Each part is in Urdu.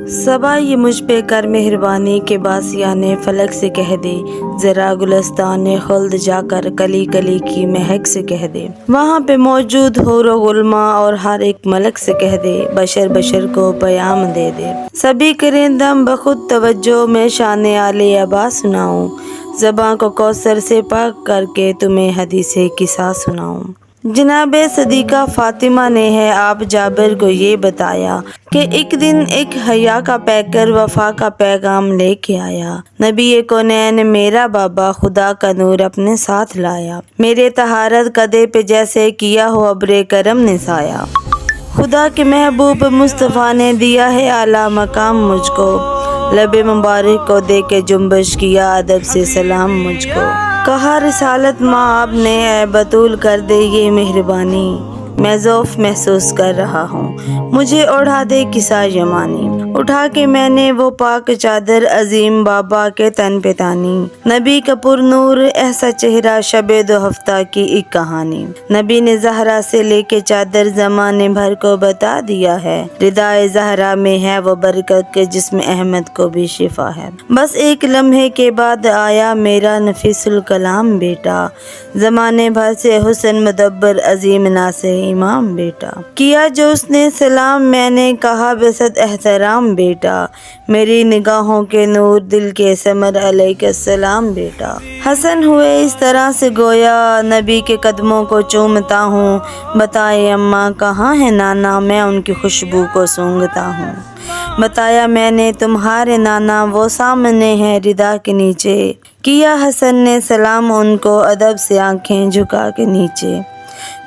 صبا یہ مجھ پہ کر مہربانی کے باسیان فلک سے کہہ دے، ذرا گلستان خلد جا کر کلی کلی کی مہک سے کہہ دے، وہاں پہ موجود حور و غلما اور ہر ایک ملک سے کہہ دے، بشر بشر کو پیام دے دے، سبھی کریں دم بخود توجہ، میں شان آل عبا سناؤں، زباں کو کوثر سے پاک کر کے تمہیں حدیث قصہ سناؤں۔ جناب صدیقہ فاطمہ نے ہے آپ جابر کو یہ بتایا کہ ایک دن ایک حیا کا پیکر وفا کا پیغام لے کے آیا، نبی کونین میرا بابا خدا کا نور اپنے ساتھ لایا، میرے طہارت قدے پہ جیسے کیا ہو ابر کرم نے سایہ، خدا کے محبوب مصطفیٰ نے دیا ہے اعلیٰ مقام مجھ کو، لب مبارک کو دے کے جنبش کیا ادب سے سلام مجھ کو، کہا رسالت ماں آپ نے اے بطول کر دے یہ مہربانی، میں ذوف محسوس کر رہا ہوں، مجھے اڑا دے قصہ یمانی، اٹھا کے میں نے وہ پاک چادر عظیم بابا کے تن پہ تانی، نبی کا پر نور ایسا چہرہ شب دو ہفتہ کی ایک کہانی، نبی نے زہرا سے لے کے چادر زمانے بھر کو بتا دیا ہے، ردائے زہرا میں ہے وہ برکت کے جس میں احمد کو بھی شفا ہے، بس ایک لمحے کے بعد آیا میرا نفیس الکلام بیٹا، زمانے بھر سے حسن مدبر عظیم ناصح امام بیٹا، کیا جو اس نے سلام میں نے کہا بصد احترام بیٹا، میری نگاہوں کے نور دل کے ثمر علیک السلام بیٹا، حسن ہوئے اس طرح سے گویا نبی کے قدموں کو چومتا ہوں، بتائے اماں کہاں ہے نانا میں ان کی خوشبو کو سونگھتا ہوں، بتایا میں نے تمہارے نانا وہ سامنے ہے ردا کے نیچے، کیا حسن نے سلام ان کو ادب سے آنکھیں جھکا کے نیچے،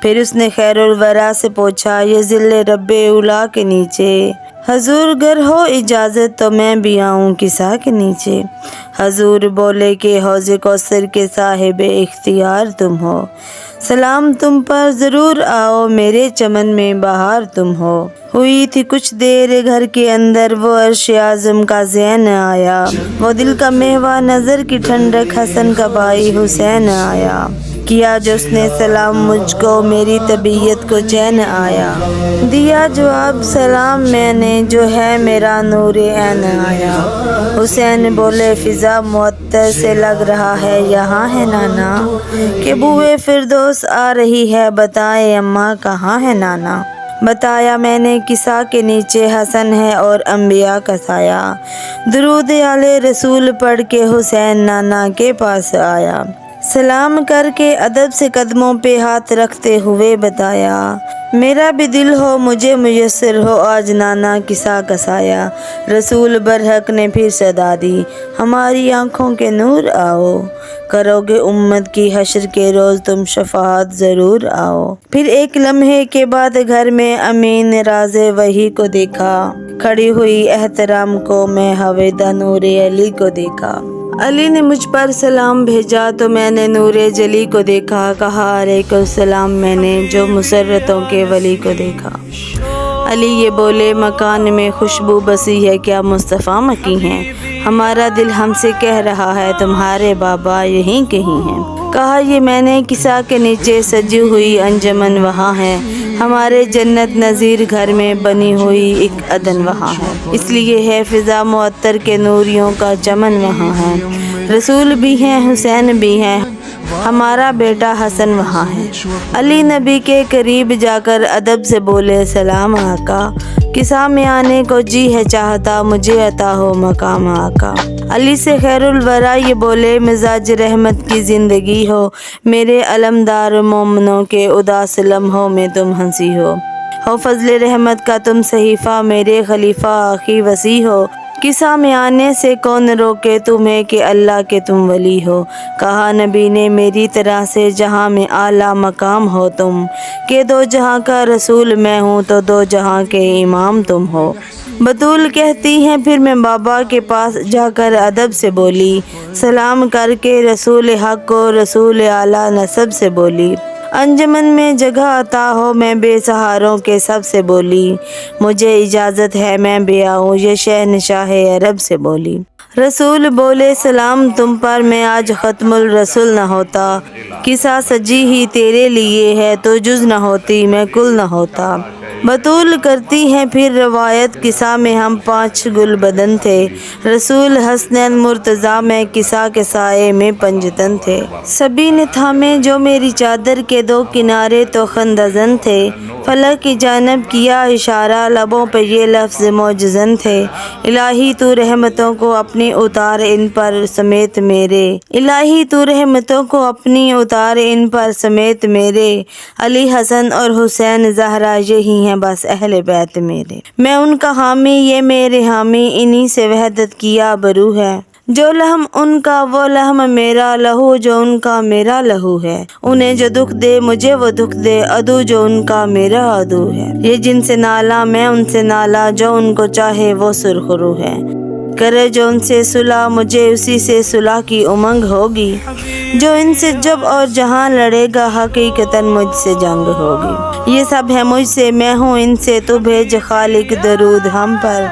پھر اس نے خیر الورا سے پوچھا یہ ذل رب اولا کے نیچے، حضور گر ہو اجازت تو میں بھی آؤں قصہ کے نیچے، حضور بولے کہ حوض کوثر کے صاحب اختیار تم ہو، سلام تم پر ضرور آؤ میرے چمن میں بہار تم ہو، ہوئی تھی کچھ دیر گھر کے اندر وہ عرش اعظم کا زین آیا، وہ دل کا میوہ نظر کی ٹھنڈک حسن کا بھائی حسین آیا، کیا جو اس نے سلام مجھ کو میری طبیعت کو چین آیا، دیا جواب سلام میں نے جو ہے میرا نور عین آیا، حسین بولے فضا معطر سے لگ رہا ہے یہاں ہے نانا، کہ بوئے فردوس آ رہی ہے بتائے اماں کہاں ہے نانا، بتایا میں نے قصہ کے نیچے حسن ہے اور انبیاء کا سایہ، درود علی رسول پڑھ کے حسین نانا کے پاس آیا، سلام کر کے ادب سے قدموں پہ ہاتھ رکھتے ہوئے بتایا، میرا بھی دل ہو مجھے میسر ہو آج نانا قصہ کا سایہ، رسول برحق نے پھر صدا دی ہماری آنکھوں کے نور آؤ، کرو گے امت کی حشر کے روز تم شفاعت ضرور آؤ، پھر ایک لمحے کے بعد گھر میں امین راز وحی کو دیکھا، کھڑی ہوئی احترام کو میں حویدہ نور علی کو دیکھا، علی نے مجھ پر سلام بھیجا تو میں نے نور جلی کو دیکھا، کہا علیکم السلام میں نے جو مسرتوں کے ولی کو دیکھا، علی یہ بولے مکان میں خوشبو بسی ہے کیا مصطفیٰ مکی ہیں، ہمارا دل ہم سے کہہ رہا ہے تمہارے بابا یہیں کہیں ہیں، کہا یہ میں نے قصہ کے نیچے سجی ہوئی انجمن وہاں ہے، ہمارے جنت نظیر گھر میں بنی ہوئی ایک عدن وہاں ہے، اس لیے ہے فضا معطر کے نوریوں کا چمن وہاں ہے، رسول بھی ہیں حسین بھی ہیں ہمارا بیٹا حسن وہاں ہے، علی نبی کے قریب جا کر ادب سے بولے سلام آقا، قصہ میں آنے کو جی ہے چاہتا مجھے عطا ہو مقام آقا، علی سے خیر الورا یہ بولے مزاج رحمت کی زندگی ہو، میرے علمدار مومنوں کے اداس لمحوں میں تم ہنسی ہو فضل رحمت کا تم صحیفہ میرے خلیفہ آخی وسیع ہو، قصہ میں آنے سے کون روکے تمہیں کہ اللہ کے تم ولی ہو، کہا نبی نے میری طرح سے جہاں میں اعلیٰ مقام ہو تم، کہ دو جہاں کا رسول میں ہوں تو دو جہاں کے امام تم ہو، بطول کہتی ہیں پھر میں بابا کے پاس جا کر ادب سے بولی، سلام کر کے رسول حق کو رسول اعلیٰ نسب سے بولی، انجمن میں جگہ عطا ہو میں بے سہاروں کے سب سے بولی، مجھے اجازت ہے میں بھی آؤں یہ شہنشاہ عرب سے بولی، رسول بولے سلام تم پر میں آج ختم الرسل نہ ہوتا، قصہ سجی ہی تیرے لیے ہے تو جز نہ ہوتی میں کل نہ ہوتا، بطول کرتی ہیں پھر روایت قصہ میں ہم 5 گل بدن تھے، رسول حسنین مرتضیٰ میں قصہ کے سائے میں پنجتن تھے، سبھی نے تھامے جو میری چادر کے 2 کنارے تو خندزن تھے، فلک کی جانب کیا اشارہ لبوں پہ یہ لفظ معجزن تھے، الہی تو رحمتوں کو اپنی اتار ان پر سمیت میرے، الہی تو رحمتوں کو اپنی اتار ان پر سمیت میرے، علی حسن اور حسین زہرا یہی ہیں بس اہل بیت میرے، میں ان کا حامی یہ میرے حامی، انہی سے وحدت کیا برو ہے، جو لحم ان کا وہ لحم میرا، لہو جو ان کا میرا لہو ہے، انہیں جو دکھ دے مجھے وہ دکھ دے، عدو جو ان کا میرا عدو ہے، یہ جن سے نالا میں ان سے نالا، جو ان کو چاہے وہ سرخ رو ہے، کرے جو ان سے صلح مجھے اسی سے صلح کی امنگ ہوگی، جو ان سے جب اور جہاں لڑے گا حقیقتاً مجھ سے جنگ ہوگی، یہ سب ہے مجھ سے میں ہوں ان سے، تو بھیج خالق درود ہم پر،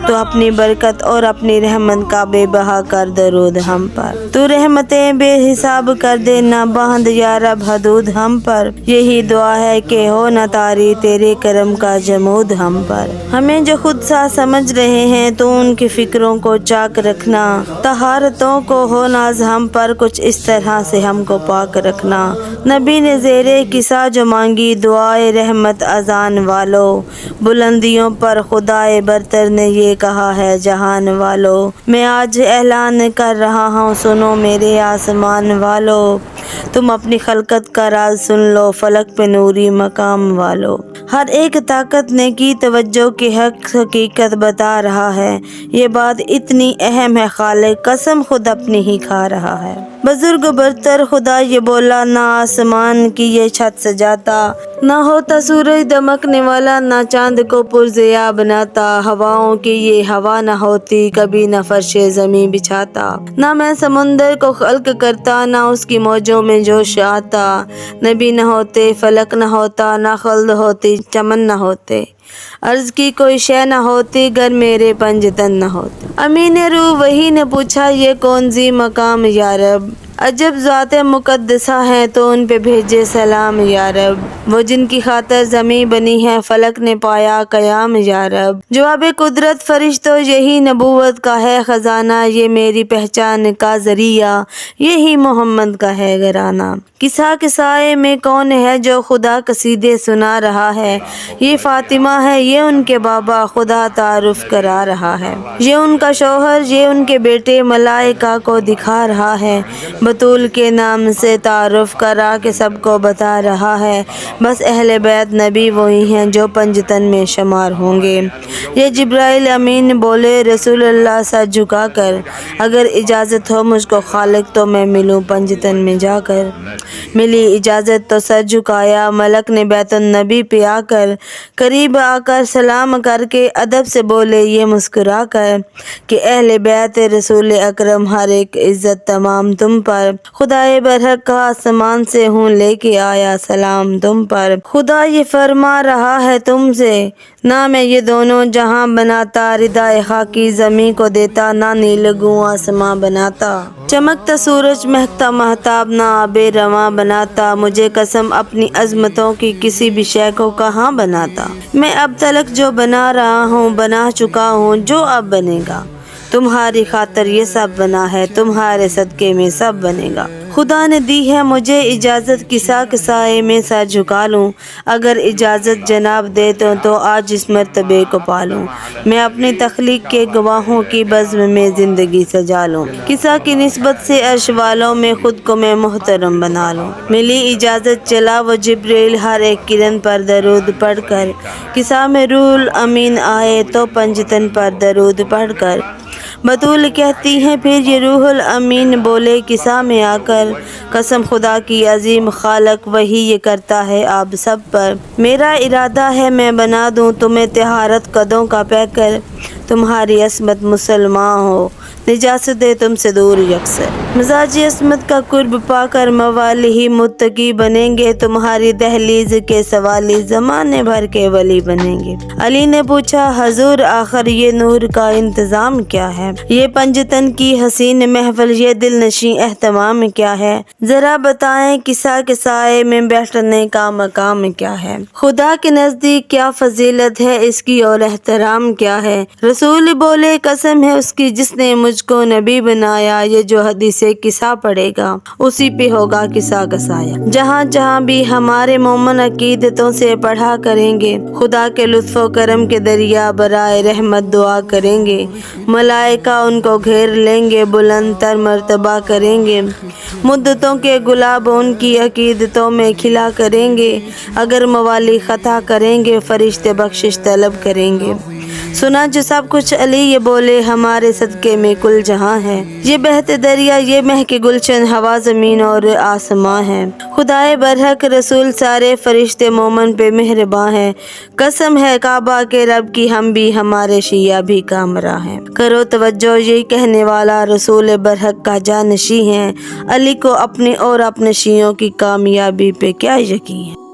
تو اپنی برکت اور اپنی رحمت کا بے بہا کر درود ہم پر، تو رحمتیں بے حساب کر دے نہ باندھ یا رب حدود ہم پر، یہی دعا ہے کہ ہو نہ طاری تیرے کرم کا جمود ہم پر، ہمیں جو خود سا سمجھ رہے ہیں تو ان کی فکروں کو چاک رکھنا، طہارتوں کو ہو ناز ہم پر، کچھ اس طرح سے ہم کو پاک رکھنا، نبی نے زیرے قصہ جو مانگی دعائے رحمت اذان والو، بلندیوں پر خدائے برتر نے یہ کہا ہے جہان والو، میں آج اعلان کر رہا ہوں سنو میرے آسمان والو، تم اپنی خلقت کا راز سن لو فلک پہ نوری مقام والو، ہر ایک طاقت نے کی توجہ کہ حق حقیقت بتا رہا ہے، یہ بات اتنی اہم ہے خالق قسم خود اپنی ہی کھا رہا ہے، بزرگ برتر خدا یہ بولا، نہ آسمان کی یہ چھت سجاتا، نہ ہوتا سورج دمکنے والا، نہ چاند کو پرضیاء بناتا، ہواؤں کی یہ ہوا نہ ہوتی کبھی نہ فرش زمیں بچھاتا، نہ میں سمندر کو خلق کرتا نہ اس کی موجوں میں جوش آتا، نبی نہ ہوتے فلک نہ ہوتا، نہ خلد ہوتی چمن نہ ہوتے، عرض کی کوئی شے نہ ہوتی گر میرے پنجتن نہ ہوتے، امین روح وہی نے پوچھا یہ کون ذی مقام یا رب، عجب ذات مقدسہ ہیں تو ان پہ بھیجے سلام یا رب، وہ جن کی خاطر زمیں بنی ہے فلک نے پایا قیام یا رب، جواب قدرت فرشتوں یہی نبوت کا ہے خزانہ، یہ میری پہچان کا ذریعہ یہی محمد کا ہے گھرانہ، قصہ کے سائے میں کون ہے جو خدا قصیدے سنا رہا ہے، یہ فاطمہ ہے یہ ان کے بابا خدا تعارف کرا رہا ہے، یہ ان کا شوہر یہ ان کے بیٹے ملائکہ کو دکھا رہا ہے، بطول کے نام سے تعارف کرا کے سب کو بتا رہا ہے، بس اہل بیت نبی وہی ہیں جو پنجتن میں شمار ہوں گے، یہ جبرائیل امین بولے رسول اللہ سر جھکا کر، اگر اجازت ہو مجھ کو خالق تو میں ملوں پنجتن میں جا کر، ملی اجازت تو سر جھکایا ملک نے بیت النبی پہ آ کر، قریب آ کر سلام کر کے ادب سے بولے یہ مسکرا کر کہ اہل بیت رسول اکرم ہر ایک عزت تمام تم پر، خدائے برحق کا آسمان سے ہوں لے کے آیا سلام تم پر، خدا یہ فرما رہا ہے تم سے نہ میں یہ دونوں جہاں بناتا، ردائے خاکی زمیں کو دیتا، نہ نیلگوں آسماں بناتا، چمکتا سورج مہکتا مہتاب نہ آب رواں بناتا، مجھے قسم اپنی عظمتوں کی کسی بھی شے کو کہاں بناتا، میں اب تلک جو بنا رہا ہوں بنا چکا ہوں جو اب بنے گا، تمہاری خاطر یہ سب بنا ہے تمہارے صدقے میں سب بنے گا، خدا نے دی ہے مجھے اجازت قصہ کے سائے میں سر جھکا لوں، اگر اجازت جناب دے تو آج اس مرتبے کو پالوں، میں اپنی تخلیق کے گواہوں کی بزم میں زندگی سجا لوں، قصہ کی نسبت سے عرش والوں میں خود کو میں محترم بنا لوں، ملی اجازت چلا وہ جبریل ہر ایک کرن پر درود پڑھ کر، قصہ میں روح الامین آئے تو پنجتن پر درود پڑھ کر، بطول کہتی ہیں پھر یہ روح الامین بولے قصہ میں آ کر، قسم خدا کی عظیم خالق وہی یہ کرتا ہے آپ سب پر، میرا ارادہ ہے میں بنا دوں تمہیں طہارت قدوں کا پیکر، تمہاری عصمت مسلمان ہو نجاست تم سے دور یکسر۔ مزاج عصمت کا قرب پا کر موالی ہی متقی بنیں گے، تمہاری دہلیز کے سوالی زمانے بھر کے ولی بنیں گے۔ علی نے پوچھا حضور آخر یہ نور کا انتظام کیا ہے؟ یہ پنجتن کی حسین محفل، یہ دل نشیں اہتمام کیا ہے؟ ذرا بتائیں کسا کے سائے میں بیٹھنے کا مقام کیا ہے؟ خدا کے نزدیک کیا فضیلت ہے اس کی اور احترام کیا ہے؟ رسول بولے قسم ہے اس کی جس نے مجھ کو نبی بنایا، یہ جو حدیث قصہ پڑھے گا اسی پہ ہوگا قصہ کا سایہ۔ جہاں جہاں بھی ہمارے مومن عقیدتوں سے پڑھا کریں گے، خدا کے لطف و کرم کے دریا برائے رحمت دعا کریں گے، ملائکہ ان کو گھیر لیں گے، بلند تر مرتبہ کریں گے، مدتوں کے گلاب ان کی عقیدتوں میں کھلا کریں گے، اگر موالی خطا کریں گے فرشتے بخشش طلب کریں گے۔ سنا جو سب کچھ علی یہ بولے ہمارے صدقے میں کل جہاں ہے، یہ بہتے دریا یہ مہک گلشن ہوا زمین اور آسماں ہے، خدائے برحق رسول سارے فرشتے مومن پہ مہرباں ہیں، قسم ہے کعبہ کے رب کی ہم بھی ہمارے شیعہ بھی کامراں ہیں۔ کرو توجہ یہ کہنے والا رسول برحق کا جانشیں ہے، علی کو اپنے اور اپنے شیعوں کی کامیابی پہ کیا یقین ہے؟